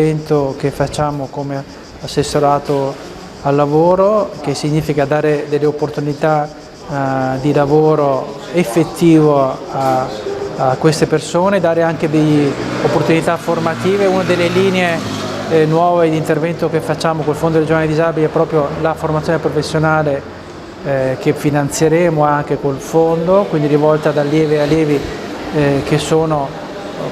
Evento che facciamo come assessorato al lavoro, che significa dare delle opportunità di lavoro effettivo a queste persone, dare anche delle opportunità formative. Una delle linee nuove di intervento che facciamo col Fondo Regionale Disabili è proprio la formazione professionale che finanzieremo anche col fondo, quindi rivolta ad allievi e allievi che sono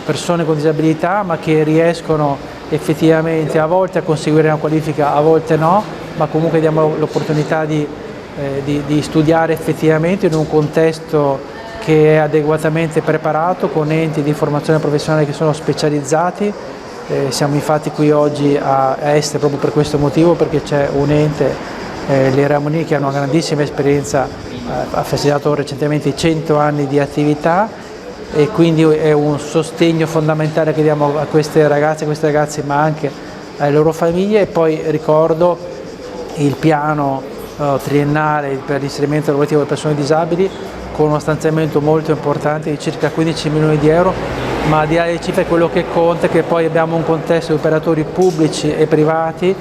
persone con disabilità ma che riescono effettivamente a volte a conseguire una qualifica, a volte no, ma comunque diamo l'opportunità di studiare effettivamente in un contesto che è adeguatamente preparato, con enti di formazione professionale che sono specializzati. Siamo infatti qui oggi a Este proprio per questo motivo, perché c'è un ente, l'Eramonì, che ha una grandissima esperienza, ha festeggiato recentemente i 100 anni di attività, e quindi è un sostegno fondamentale che diamo a queste ragazze e questi ragazzi, ma anche alle loro famiglie. E poi ricordo il piano triennale per l'inserimento lavorativo delle persone disabili, con uno stanziamento molto importante di circa 15 milioni di euro, ma al di là delle cifre quello che conta è che poi abbiamo un contesto di operatori pubblici e privati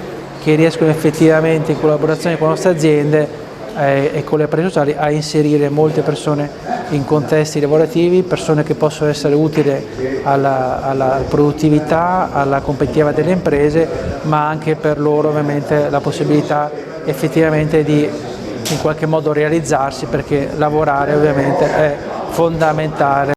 che riescono effettivamente, in collaborazione con le nostre aziende e con le imprese sociali, a inserire molte persone in contesti lavorativi, persone che possono essere utili alla produttività, alla competitività delle imprese, ma anche per loro ovviamente la possibilità effettivamente di in qualche modo realizzarsi, perché lavorare ovviamente è fondamentale.